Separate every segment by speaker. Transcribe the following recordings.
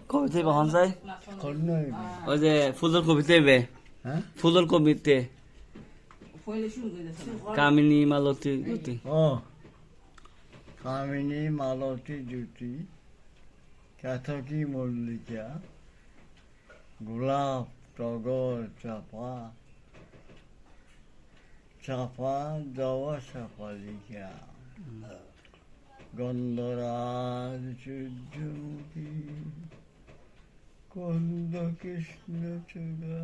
Speaker 1: কবিতে বহন যায়
Speaker 2: করনো
Speaker 1: ওই যে ফুলের কবিতে বে
Speaker 2: হ্যাঁ
Speaker 1: ফুলের কবিতে কামিনী মালতী জ্যোতি
Speaker 2: ও কামিনী মালতী জ্যোতি কেতকী মল্লিকা গোলাপ টগর চাপা চাপা জবা চাপালিকা গন্ধরাজ সূর্যমুখী কুন্দ কৃষ্ণ চূড়া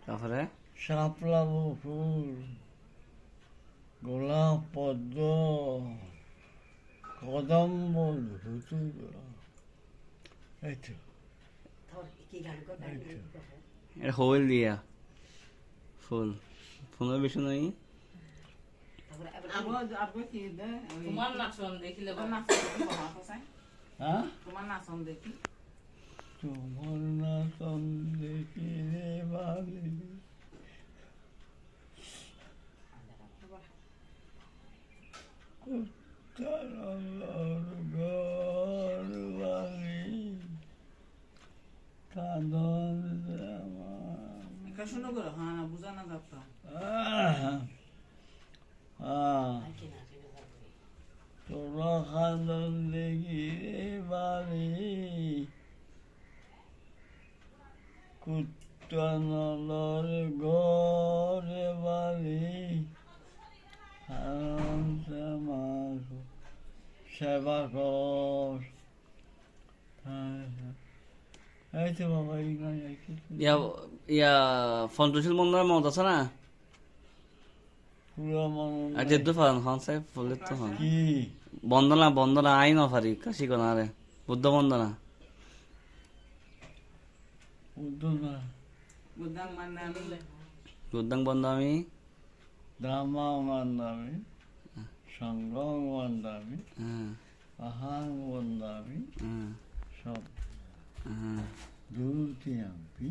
Speaker 1: তারপরে
Speaker 2: শাপলা বকুল গোলাপ পদ্ম কদম্ব ধুতুরা এই তো
Speaker 1: এটা হইল দিয়া ফুল ফুলের বেশি নাই
Speaker 3: তোমার নাচন দেখিলে
Speaker 2: হ্যাঁ
Speaker 3: তোমার নাচন দেখি
Speaker 2: তোমার নাচন দেখিলে বালি ঘর বালি কাঁদন
Speaker 3: শুনো করো হ্যাঁ বুঝা না যাত্রা
Speaker 2: তোরা কাঁদন দেখিলে বালি কুত্তানলর ঘরে বালি সেবা কর এই তো বাবা এই নয়
Speaker 1: ইয়া ইয়া ফন্টুশীল মন্দির মত আছে না
Speaker 2: পুরো মন
Speaker 1: আর যে দুফান হন সাহেব ফুলের তো হন
Speaker 2: কি
Speaker 1: বন্দনা বন্দনা আই নফারি কাশি কোনা রে বুদ্ধ বন্দনা
Speaker 2: উদ্দনা
Speaker 3: বুদ্ধাং মানে আমি
Speaker 1: বুদ্ধাং বন্দামি
Speaker 2: ধামা বন্দামি সংঘ বন্দামি
Speaker 1: হ্যাঁ
Speaker 2: আহাং বন্দামি
Speaker 1: হ্যাঁ
Speaker 2: সব
Speaker 1: হ্যাঁ
Speaker 2: দুর্তিয়াম্পি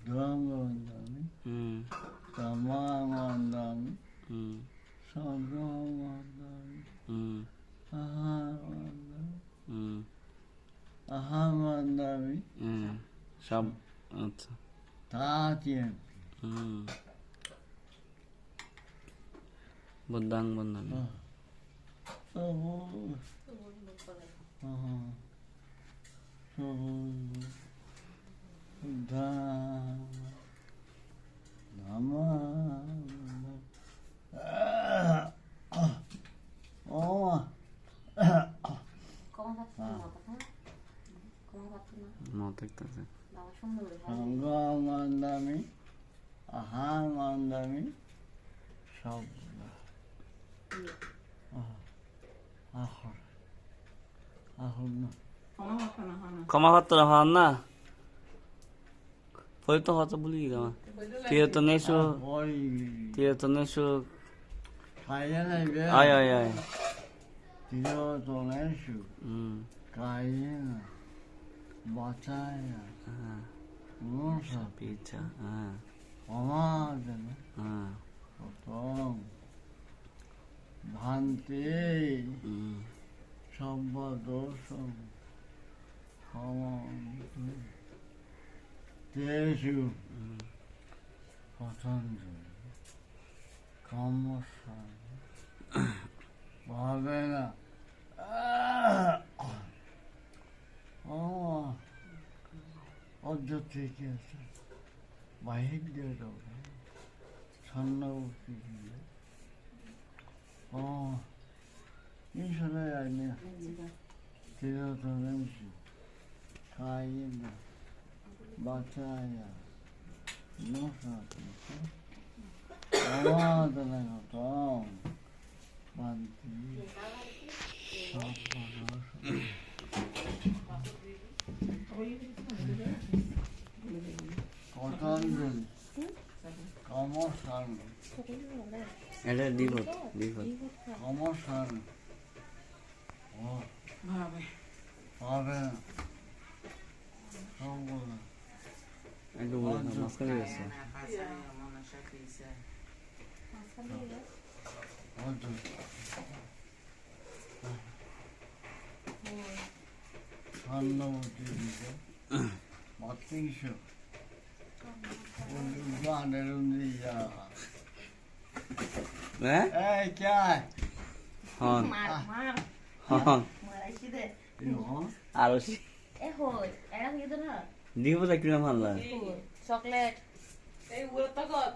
Speaker 2: ধর্ম বন্দামি ধামা বন্দামি সংঘ বন্দামি আহাং বন্দামি আহাং বন্দামি
Speaker 1: সব আচ্ছা
Speaker 2: তাতিয়াম্পি
Speaker 1: বুদ্ধাং বন্দামি মত দেখতেছে
Speaker 2: সংগমন্দামি আহাঙ্গন্দামি সব আহর আহর না
Speaker 1: ক্ষমা পাত্র হন না ফলে তো হয়তো ভুলি গেলাম তিরতনেশু
Speaker 2: ওই
Speaker 1: তিরতনেশু
Speaker 2: খাইয়া নাইবে
Speaker 1: আয় আয় আয়
Speaker 2: তিরতনেশু খাইয়া না বাঁচায় না মশা
Speaker 1: পিছা হ্যাঁ
Speaker 2: সমাজনে
Speaker 1: হ্যাঁ
Speaker 2: প্রথম ভান্তে সর্বদোষম তেষু পতঞ্জলি কর্মস্থান ভাবে না অদ্যতিকে আছে বাহির দিয়ে যাও ছন্নবর্তী দিয়ে ইনশাল্লাহ আইনে তিরতনেশু খাইয়ে না বাঁচায়া মশা সমাধানে হতাম শান্তি পতঞ্জলি কর্মস্থান
Speaker 1: এটা দিবত দিবত
Speaker 2: কর্মস্থান ও
Speaker 3: ভাবে
Speaker 2: পাবে না সবগুলো
Speaker 1: একটু বলে মাঝখানে গেছে
Speaker 2: অদ্ভুত Anlavuti dice. Mattinso. Uguale un dia.
Speaker 1: হ্যাঁ
Speaker 2: Che hai?
Speaker 1: হন
Speaker 4: মার
Speaker 1: হন
Speaker 4: মারাইছি দে
Speaker 2: Io?
Speaker 1: আরো
Speaker 4: এ হই এরা হইতো না
Speaker 1: দিব কিনা মারলা
Speaker 4: চকলেট
Speaker 3: এই উড়ে তো কত